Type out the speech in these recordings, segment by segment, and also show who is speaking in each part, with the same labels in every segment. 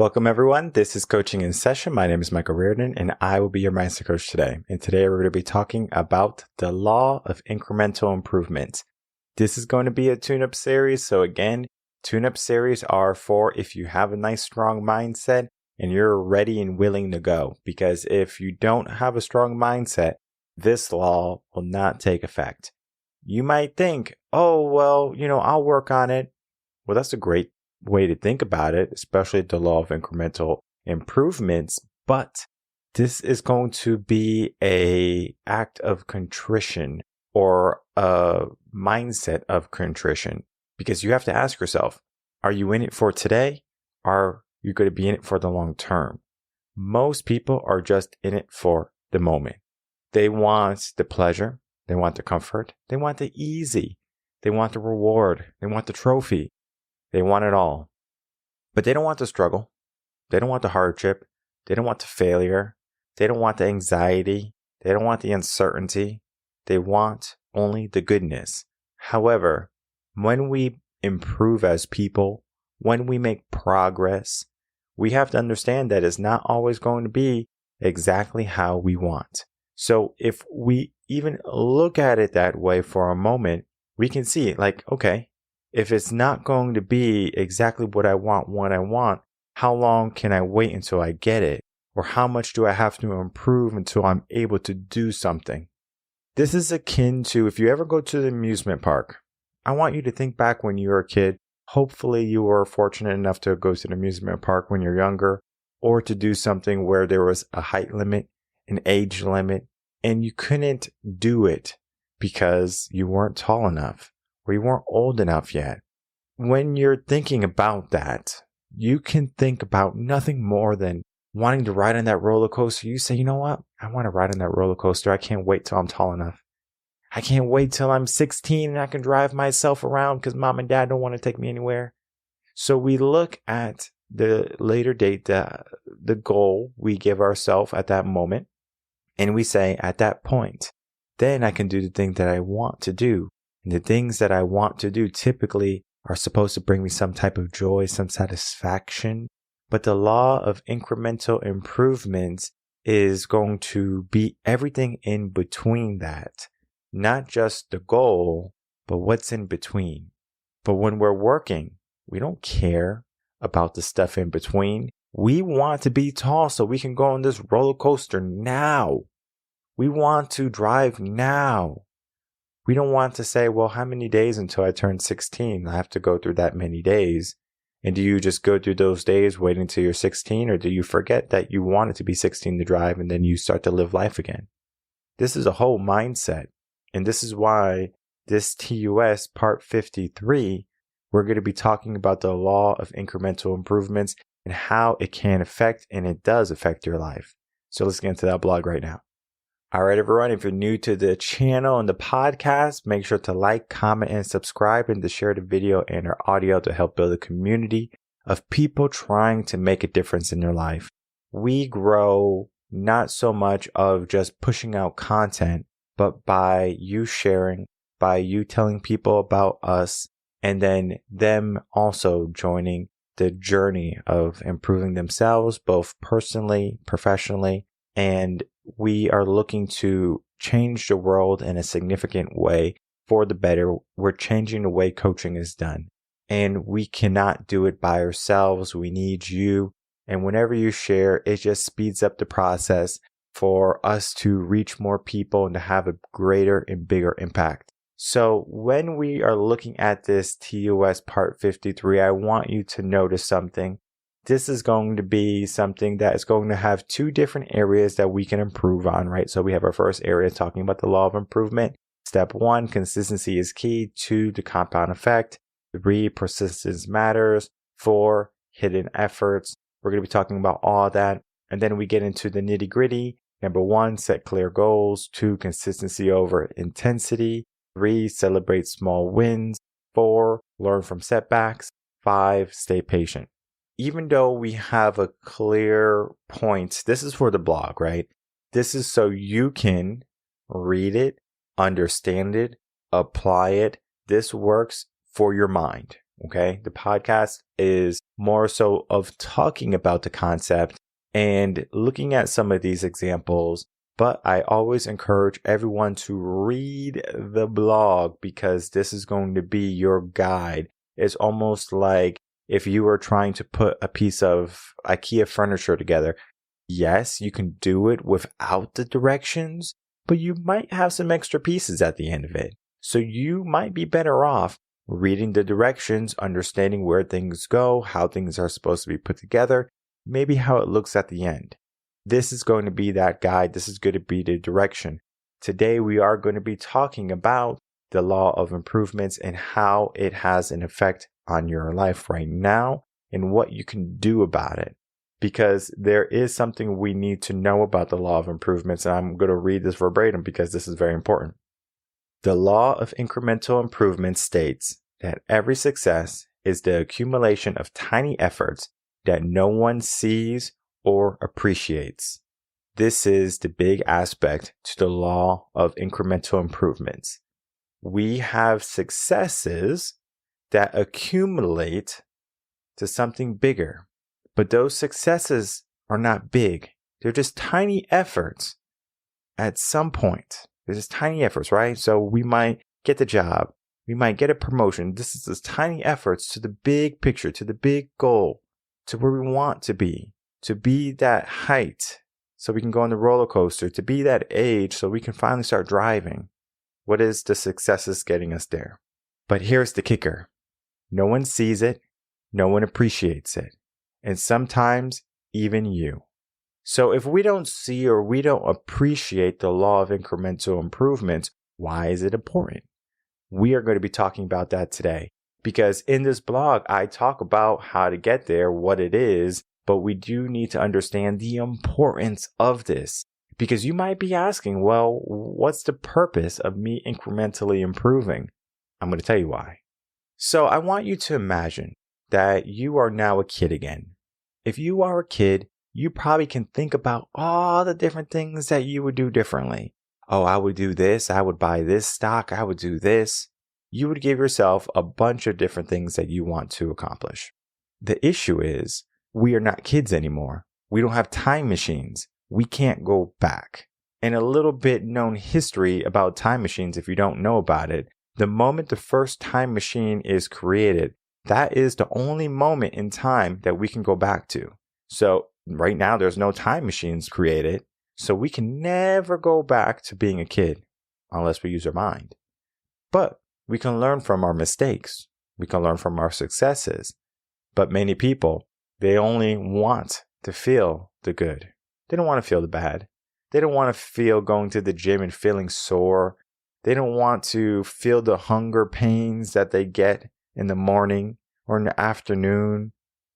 Speaker 1: Welcome everyone. This is Coaching in Session. My name is Michael Rearden and I will be your mindset coach today. And today we're going to be talking about the law of incremental improvement. This is going to be a tune-up series. So again, tune-up series are for if you have a nice strong mindset and you're ready and willing to go. Because if you don't have a strong mindset, this law will not take effect. You might think, oh, well, I'll work on it. Well, that's a great way to think about it, especially the law of incremental improvements. But this is going to be a act of contrition or a mindset of contrition, because you have to ask yourself, are you in it for today? Are you going to be in it for the long term? Most people are just in it for the moment. They want the pleasure. They want the comfort. They want the easy. They want the reward. They want the trophy. They want it all. But they don't want the struggle. They don't want the hardship. They don't want the failure. They don't want the anxiety. They don't want the uncertainty. They want only the goodness. However, when we improve as people, when we make progress, we have to understand that it's not always going to be exactly how we want. So if we even look at it that way for a moment, we can see okay, if it's not going to be exactly what I want when I want, how long can I wait until I get it? Or how much do I have to improve until I'm able to do something? This is akin to if you ever go to the amusement park. I want you to think back when you were a kid. Hopefully you were fortunate enough to go to the amusement park when you're younger, or to do something where there was a height limit, an age limit, and you couldn't do it because you weren't tall enough. Or you weren't old enough yet. When you're thinking about that, you can think about nothing more than wanting to ride on that roller coaster. You say, you know what? I want to ride on that roller coaster. I can't wait till I'm tall enough. I can't wait till I'm 16 and I can drive myself around because mom and dad don't want to take me anywhere. So we look at the later date, the goal we give ourselves at that moment. And we say, at that point, then I can do the thing that I want to do. And the things that I want to do typically are supposed to bring me some type of joy, some satisfaction. But the law of incremental improvements is going to be everything in between that. Not just the goal, but what's in between. But when we're working, we don't care about the stuff in between. We want to be tall so we can go on this roller coaster now. We want to drive now. We don't want to say, well, how many days until I turn 16? I have to go through that many days. And do you just go through those days waiting until you're 16? Or do you forget that you wanted to be 16 to drive and then you start to live life again? This is a whole mindset. And this is why this TUS part 53, we're going to be talking about the law of incremental improvements and how it can affect, and it does affect your life. So let's get into that blog right now. All right, everyone, if you're new to the channel and the podcast, make sure to like, comment, and subscribe, and to share the video and our audio to help build a community of people trying to make a difference in their life. We grow not so much of just pushing out content, but by you sharing, by you telling people about us, and then them also joining the journey of improving themselves, both personally, professionally, and we are looking to change the world in a significant way for the better. We're changing the way coaching is done. And we cannot do it by ourselves. We need you. And whenever you share, it just speeds up the process for us to reach more people and to have a greater and bigger impact. So when we are looking at this TUS part 53, I want you to notice something. This is going to be something that is going to have two different areas that we can improve on, right? So we have our first area talking about the law of improvement. Step 1, consistency is key. 2, the compound effect. 3, persistence matters. 4, hidden efforts. We're going to be talking about all that. And then we get into the nitty gritty. Number 1, set clear goals. 2, consistency over intensity. 3, celebrate small wins. 4, learn from setbacks. 5, stay patient. Even though we have a clear point, this is for the blog, right? This is so you can read it, understand it, apply it. This works for your mind. Okay. The podcast is more so of talking about the concept and looking at some of these examples. But I always encourage everyone to read the blog because this is going to be your guide. It's almost like if you were trying to put a piece of IKEA furniture together. Yes, you can do it without the directions, but you might have some extra pieces at the end of it. So you might be better off reading the directions, understanding where things go, how things are supposed to be put together, maybe how it looks at the end. This is going to be that guide. This is going to be the direction. Today, we are going to be talking about the law of improvements and how it has an effect on your life right now and what you can do about it. Because there is something we need to know about the law of improvements. And I'm going to read this verbatim because this is very important. The law of incremental improvement states that every success is the accumulation of tiny efforts that no one sees or appreciates. This is the big aspect to the law of incremental improvements. We have successes that accumulate to something bigger, but those successes are not big. They're just tiny efforts at some point. They're just tiny efforts, right? So we might get the job. We might get a promotion. This is just tiny efforts to the big picture, to the big goal, to where we want to be that height so we can go on the roller coaster, to be that age so we can finally start driving. What is the successes getting us there? But here's the kicker. No one sees it. No one appreciates it. And sometimes even you. So if we don't see or we don't appreciate the law of incremental improvements, why is it important? We are going to be talking about that today because in this blog, I talk about how to get there, what it is, but we do need to understand the importance of this because you might be asking, well, what's the purpose of me incrementally improving? I'm going to tell you why. So I want you to imagine that you are now a kid again. If you are a kid, you probably can think about all the different things that you would do differently. Oh, I would do this. I would buy this stock. I would do this. You would give yourself a bunch of different things that you want to accomplish. The issue is we are not kids anymore. We don't have time machines. We can't go back. And a little bit known history about time machines, if you don't know about it, the moment the first time machine is created, that is the only moment in time that we can go back to. So right now, there's no time machines created, so we can never go back to being a kid unless we use our mind. But we can learn from our mistakes. We can learn from our successes. But many people, they only want to feel the good. They don't want to feel the bad. They don't want to feel going to the gym and feeling sore. They don't want to feel the hunger pains that they get in the morning or in the afternoon.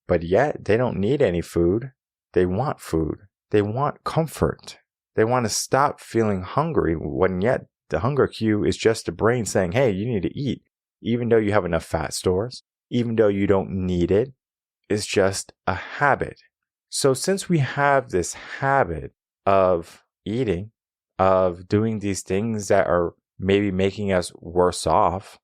Speaker 1: But yet, they don't need any food. They want food. They want comfort. They want to stop feeling hungry when yet the hunger cue is just the brain saying, hey, you need to eat. Even though you have enough fat stores, even though you don't need it, it's just a habit. So since we have this habit of eating, of doing these things that are maybe making us worse off,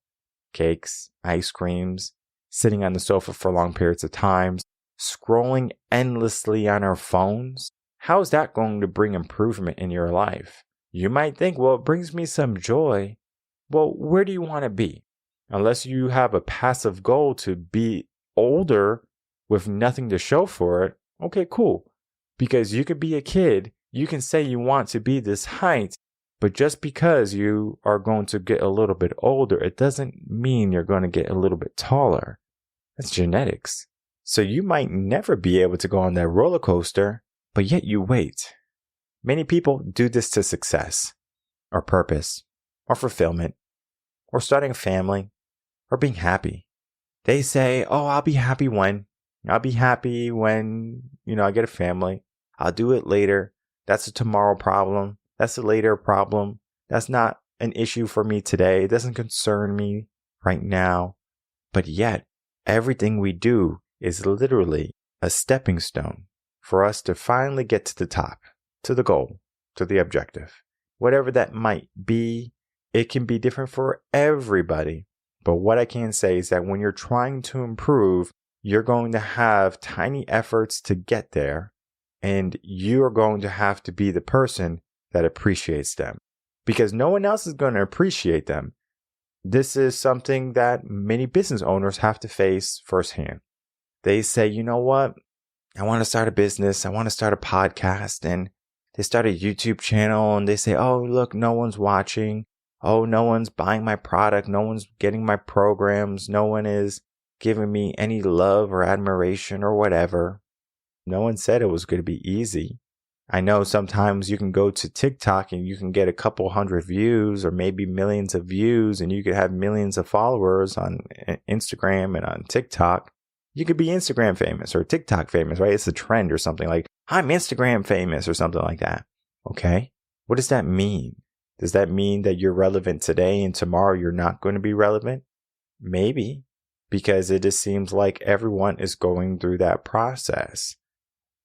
Speaker 1: cakes, ice creams, sitting on the sofa for long periods of time, scrolling endlessly on our phones, how is that going to bring improvement in your life? You might think, well, it brings me some joy. Well, where do you want to be? Unless you have a passive goal to be older with nothing to show for it, okay, cool. Because you could be a kid, you can say you want to be this height, but just because you are going to get a little bit older, it doesn't mean you're going to get a little bit taller. That's genetics. So you might never be able to go on that roller coaster, but yet you wait. Many people do this to success, or purpose, or fulfillment, or starting a family, or being happy. They say, oh, I'll be happy when I get a family. I'll do it later. That's a tomorrow problem. That's a later problem. That's not an issue for me today. It doesn't concern me right now. But yet, everything we do is literally a stepping stone for us to finally get to the top, to the goal, to the objective. Whatever that might be, it can be different for everybody. But what I can say is that when you're trying to improve, you're going to have tiny efforts to get there, and you're going to have to be the person that appreciates them because no one else is going to appreciate them. This is something that many business owners have to face firsthand. They say, you know what? I want to start a business. I want to start a podcast. And they start a YouTube channel and they say, oh, look, no one's watching. Oh, no one's buying my product. No one's getting my programs. No one is giving me any love or admiration or whatever. No one said it was going to be easy. I know sometimes you can go to TikTok and you can get a couple hundred views or maybe millions of views, and you could have millions of followers on Instagram and on TikTok. You could be Instagram famous or TikTok famous, right? It's a trend or something like, I'm Instagram famous or something like that. Okay. What does that mean? Does that mean that you're relevant today and tomorrow you're not going to be relevant? Maybe, because it just seems like everyone is going through that process.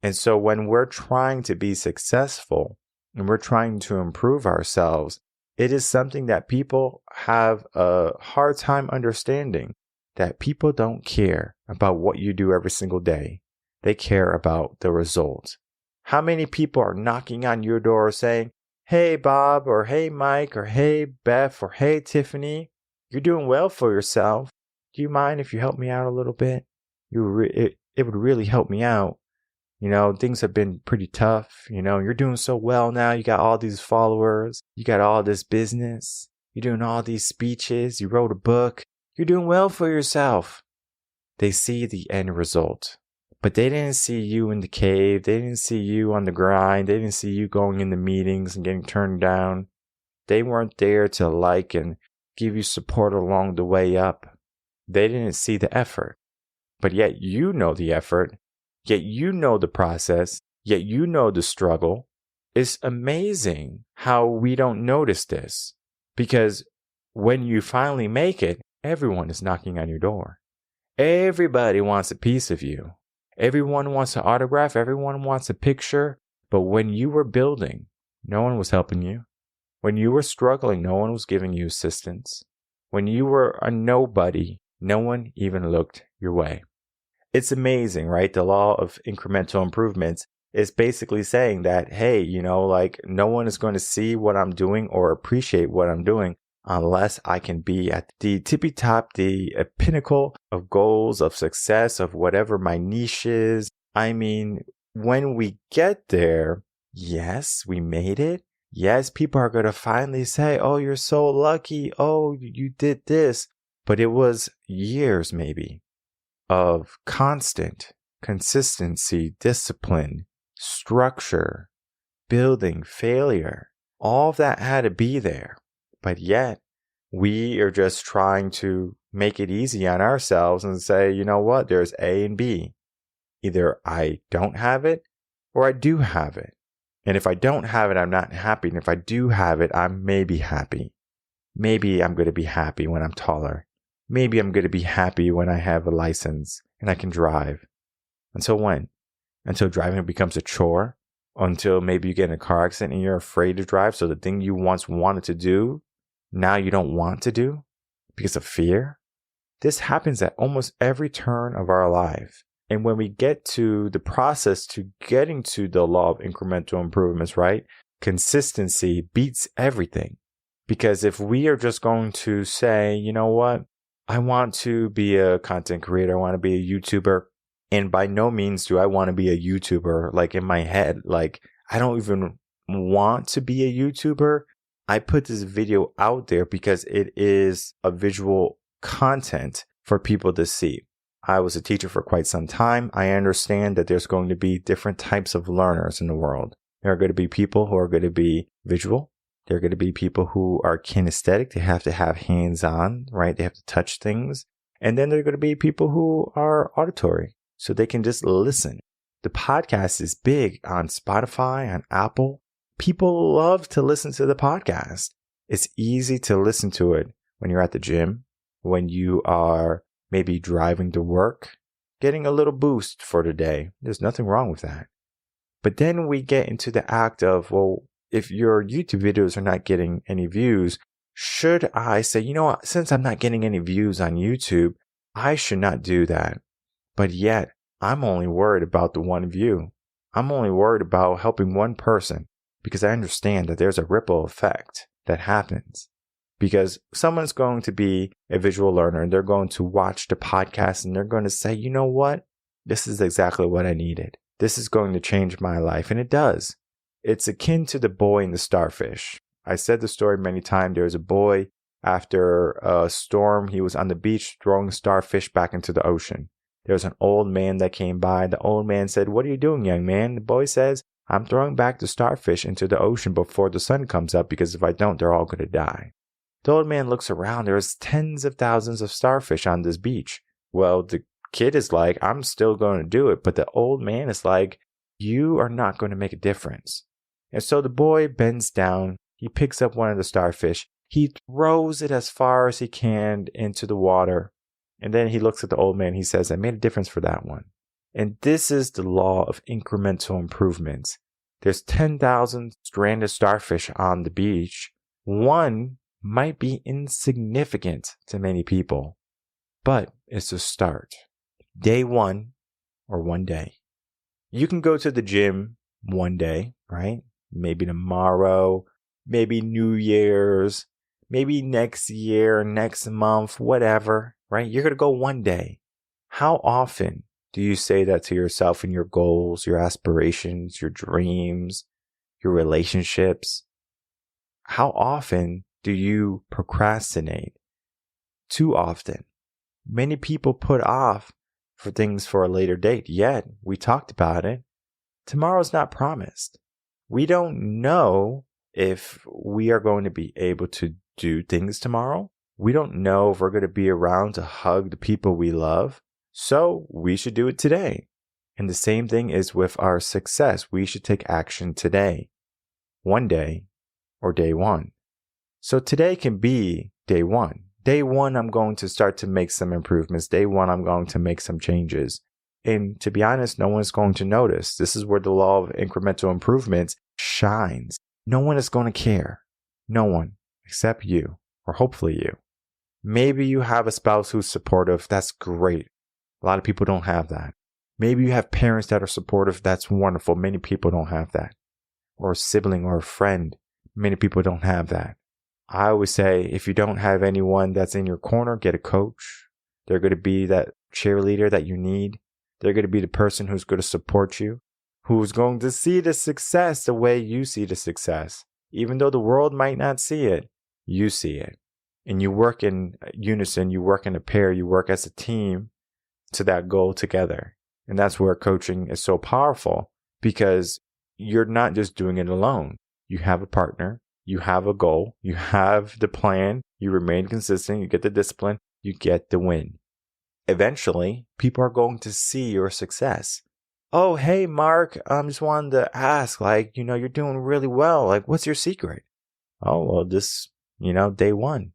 Speaker 1: And so when we're trying to be successful and we're trying to improve ourselves, it is something that people have a hard time understanding, that people don't care about what you do every single day. They care about the result. How many people are knocking on your door saying, hey, Bob, or hey, Mike, or hey, Beth, or hey, Tiffany, you're doing well for yourself. Do you mind if you help me out a little bit? It would really help me out. You know, things have been pretty tough. You know, you're doing so well now. You got all these followers. You got all this business. You're doing all these speeches. You wrote a book. You're doing well for yourself. They see the end result, but they didn't see you in the cave. They didn't see you on the grind. They didn't see you going into meetings and getting turned down. They weren't there to like and give you support along the way up. They didn't see the effort, but yet you know the effort. Yet you know the process, yet you know the struggle. It's amazing how we don't notice this, because when you finally make it, everyone is knocking on your door. Everybody wants a piece of you. Everyone wants an autograph. Everyone wants a picture. But when you were building, no one was helping you. When you were struggling, no one was giving you assistance. When you were a nobody, no one even looked your way. It's amazing, right? The law of incremental improvements is basically saying that, hey, you know, like no one is going to see what I'm doing or appreciate what I'm doing unless I can be at the tippy top, the pinnacle of goals, of success, of whatever my niche is. I mean, when we get there, yes, we made it. Yes, people are going to finally say, oh, you're so lucky. Oh, you did this. But it was years maybe of constant consistency, discipline, structure, building, failure. All of that had to be there. But yet, we are just trying to make it easy on ourselves and say, you know what, there's A and B. Either I don't have it or I do have it. And if I don't have it, I'm not happy. And if I do have it, I'm maybe happy. Maybe I'm going to be happy when I'm taller. Maybe I'm going to be happy when I have a license and I can drive. Until when? Until driving becomes a chore? Until maybe you get in a car accident and you're afraid to drive, so the thing you once wanted to do, now you don't want to do because of fear? This happens at almost every turn of our life. And when we get to the process to getting to the law of incremental improvements, right? Consistency beats everything. Because if we are just going to say, you know what? I want to be a content creator. I want to be a YouTuber. And by no means do I want to be a YouTuber. Like in my head, like I don't even want to be a YouTuber. I put this video out there because it is a visual content for people to see. I was a teacher for quite some time. I understand that there's going to be different types of learners in the world. There are going to be people who are going to be visual. There are going to be people who are kinesthetic. They have to have hands-on, right? They have to touch things. And then there are going to be people who are auditory, so they can just listen. The podcast is big on Spotify, on Apple. People love to listen to the podcast. It's easy to listen to it when you're at the gym, when you are maybe driving to work, getting a little boost for the day. There's nothing wrong with that. But then we get into the act of, well, if your YouTube videos are not getting any views, Should I say, you know what, since I'm not getting any views on YouTube, I should not do that. But yet, I'm only worried about the one view. I'm only worried about helping one person because I understand that there's a ripple effect that happens. Because someone's going to be a visual learner and they're going to watch the podcast and they're going to say, you know what? This is exactly what I needed. This is going to change my life. And it does. It's akin to the boy and the starfish. I said the story many times. There was a boy after a storm. He was on the beach throwing starfish back into the ocean. There was an old man that came by. The old man said, "What are you doing, young man?" The boy says, "I'm throwing back the starfish into the ocean before the sun comes up because if I don't, they're all going to die." The old man looks around. There's tens of thousands of starfish on this beach. Well, the kid is like, "I'm still going to do it." But the old man is like, "You are not going to make a difference." And so the boy bends down. He picks up one of the starfish. He throws it as far as he can into the water. And then he looks at the old man. He says, "I made a difference for that one." And this is the law of incremental improvements. There's 10,000 stranded starfish on the beach. One might be insignificant to many people, but it's a start. Day one or one day. You can go to the gym one day, right? Maybe tomorrow, maybe New Year's, maybe next year, next month, whatever, right? You're going to go one day. How often do you say that to yourself in your goals, your aspirations, your dreams, your relationships? How often do you procrastinate? Too often. Many people put off for things for a later date, yet we talked about it. Tomorrow's not promised. We don't know if we are going to be able to do things tomorrow. We don't know if we're going to be around to hug the people we love. So we should do it today. And the same thing is with our success. We should take action today, one day, or day one. So today can be day one. Day one, I'm going to start to make some improvements. Day one, I'm going to make some changes. And to be honest, no one's going to notice. This is where the law of incremental improvements shines. No one is going to care. No one except you, or hopefully you. Maybe you have a spouse who's supportive. That's great. A lot of people don't have that. Maybe you have parents that are supportive. That's wonderful. Many people don't have that. Or a sibling or a friend. Many people don't have that. I always say, if you don't have anyone that's in your corner, get a coach. They're going to be that cheerleader that you need. They're going to be the person who's going to support you, who's going to see the success the way you see the success. Even though the world might not see it, you see it. And you work in unison, you work in a pair, you work as a team to that goal together. And that's where coaching is so powerful, because you're not just doing it alone. You have a partner, you have a goal, you have the plan, you remain consistent, you get the discipline, you get the win. Eventually, people are going to see your success. "Oh, hey, Mark, I just wanted to ask, you're doing really well. What's your secret?" "Oh, well, this, day one,"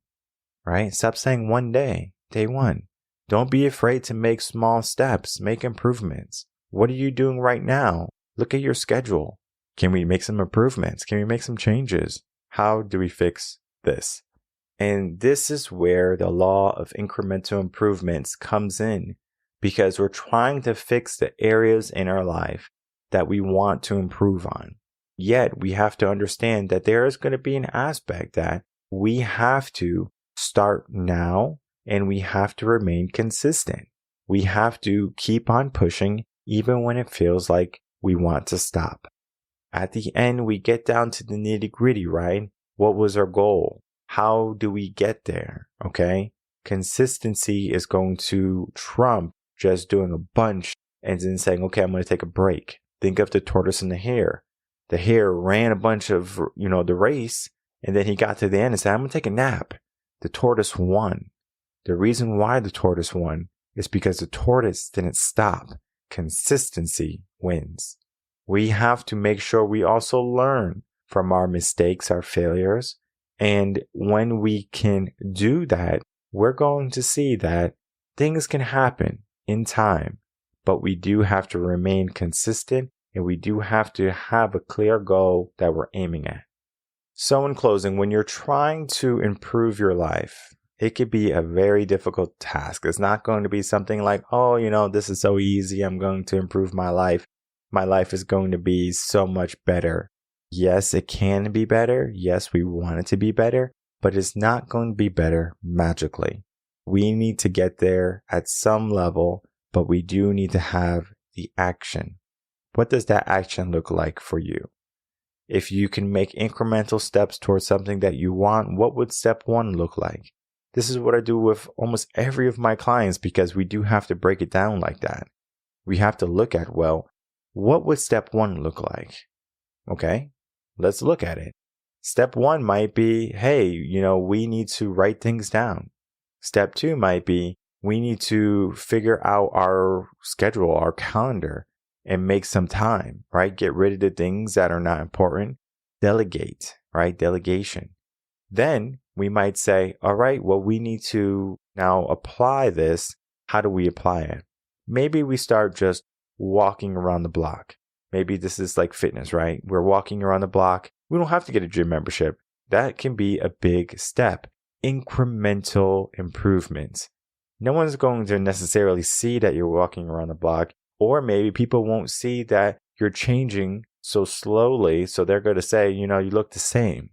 Speaker 1: right? Stop saying one day, day one. Don't be afraid to make small steps, make improvements. What are you doing right now? Look at your schedule. Can we make some improvements? Can we make some changes? How do we fix this? And this is where the law of incremental improvements comes in, because we're trying to fix the areas in our life that we want to improve on. Yet we have to understand that there is going to be an aspect that we have to start now, and we have to remain consistent. We have to keep on pushing even when it feels like we want to stop. At the end, we get down to the nitty-gritty, right? What was our goal? How do we get there? Okay? Consistency is going to trump just doing a bunch and then saying, "Okay, I'm going to take a break." Think of the tortoise and the hare. The hare ran a bunch of, the race, and then he got to the end and said, "I'm going to take a nap." The tortoise won. The reason why the tortoise won is because the tortoise didn't stop. Consistency wins. We have to make sure we also learn from our mistakes, our failures. And when we can do that, we're going to see that things can happen in time, but we do have to remain consistent, and we do have to have a clear goal that we're aiming at. So in closing, when you're trying to improve your life, it could be a very difficult task. It's not going to be something like, oh, this is so easy. I'm going to improve my life. My life is going to be so much better. Yes, it can be better. Yes, we want it to be better, but it's not going to be better magically. We need to get there at some level, but we do need to have the action. What does that action look like for you? If you can make incremental steps towards something that you want, what would step 1 look like? This is what I do with almost every of my clients because we do have to break it down like that. We have to look at, well, what would step 1 look like? Okay, let's look at it. Step 1 might be, hey, we need to write things down. Step 2 might be, we need to figure out our schedule, our calendar, and make some time, right? Get rid of the things that are not important. Delegate, right? Delegation. Then we might say, all right, well, we need to now apply this. How do we apply it? Maybe we start just walking around the block. Maybe this is like fitness, right? We're walking around the block. We don't have to get a gym membership. That can be a big step. Incremental improvements. No one's going to necessarily see that you're walking around the block, or maybe people won't see that you're changing so slowly. So they're going to say, you look the same.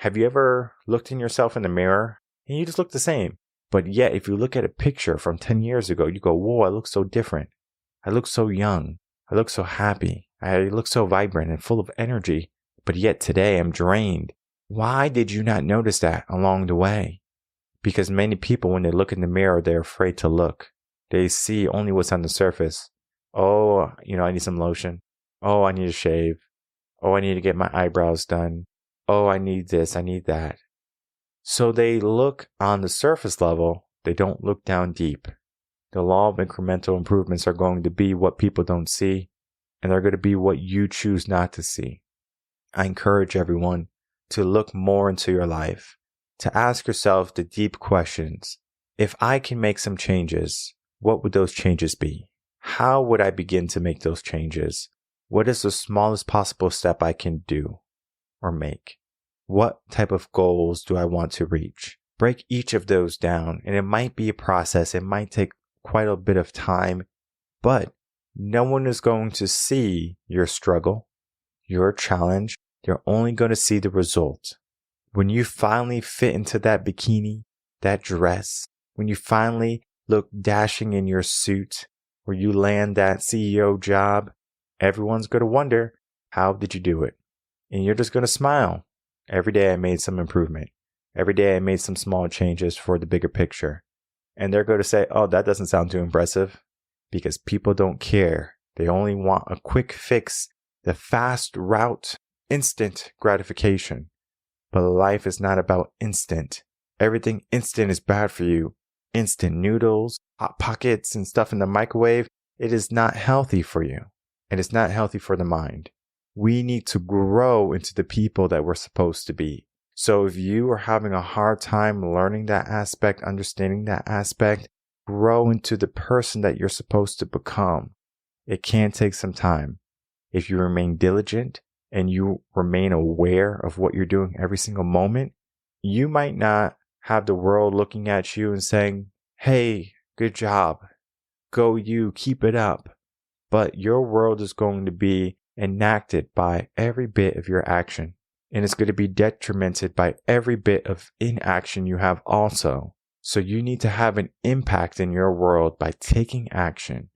Speaker 1: Have you ever looked in yourself in the mirror and you just look the same? But yet, if you look at a picture from 10 years ago, you go, whoa, I look so different. I look so young. I look so happy. I look so vibrant and full of energy. But yet today I'm drained. Why did you not notice that along the way? Because many people, when they look in the mirror, they're afraid to look. They see only what's on the surface. Oh, I need some lotion. Oh, I need to shave. Oh, I need to get my eyebrows done. Oh, I need this. I need that. So they look on the surface level. They don't look down deep. The law of incremental improvements are going to be what people don't see, and they're going to be what you choose not to see. I encourage everyone to look more into your life, to ask yourself the deep questions. If I can make some changes, what would those changes be? How would I begin to make those changes? What is the smallest possible step I can do or make? What type of goals do I want to reach? Break each of those down, and it might be a process. It might take quite a bit of time, but no one is going to see your struggle, your challenge. They're only going to see the result. When you finally fit into that bikini, that dress, when you finally look dashing in your suit, or you land that CEO job, everyone's going to wonder, how did you do it? And you're just going to smile. Every day I made some improvement. Every day I made some small changes for the bigger picture. And they're going to say, oh, that doesn't sound too impressive, because people don't care. They only want a quick fix, the fast route, instant gratification. But life is not about instant. Everything instant is bad for you. Instant noodles, hot pockets, and stuff in the microwave, it is not healthy for you. And it's not healthy for the mind. We need to grow into the people that we're supposed to be. So if you are having a hard time learning that aspect, understanding that aspect, grow into the person that you're supposed to become. It can take some time. If you remain diligent and you remain aware of what you're doing every single moment, you might not have the world looking at you and saying, hey, good job. Go you, keep it up. But your world is going to be enacted by every bit of your action. And it's going to be detrimented by every bit of inaction you have also. So you need to have an impact in your world by taking action,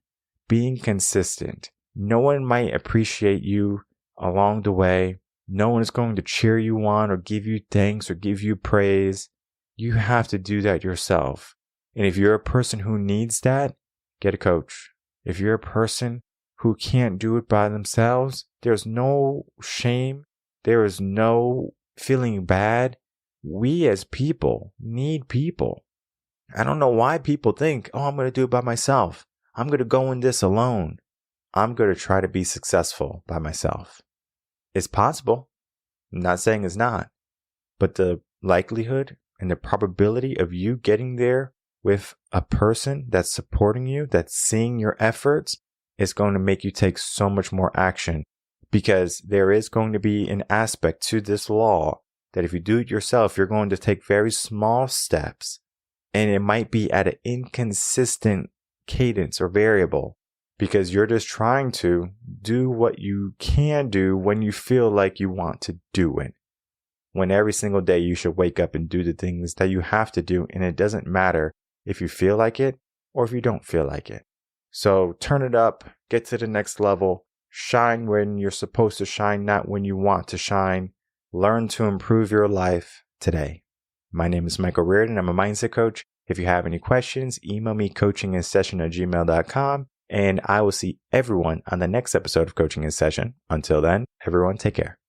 Speaker 1: being consistent. No one might appreciate you along the way. No one is going to cheer you on or give you thanks or give you praise. You have to do that yourself. And if you're a person who needs that, get a coach. If you're a person who can't do it by themselves, there's no shame. There is no feeling bad. We as people need people. I don't know why people think, oh, I'm going to do it by myself. I'm going to go in this alone. I'm going to try to be successful by myself. It's possible. I'm not saying it's not. But the likelihood and the probability of you getting there with a person that's supporting you, that's seeing your efforts, is going to make you take so much more action. Because there is going to be an aspect to this law that if you do it yourself, you're going to take very small steps, and it might be at an inconsistent cadence or variable because you're just trying to do what you can do when you feel like you want to do it. When every single day you should wake up and do the things that you have to do, and it doesn't matter if you feel like it or if you don't feel like it. So turn it up, get to the next level, shine when you're supposed to shine, not when you want to shine. Learn to improve your life today. My name is Michael Rearden. I'm a mindset coach. If you have any questions, email me coachinginsession@gmail.com, and I will see everyone on the next episode of Coaching in Session. Until then, everyone take care.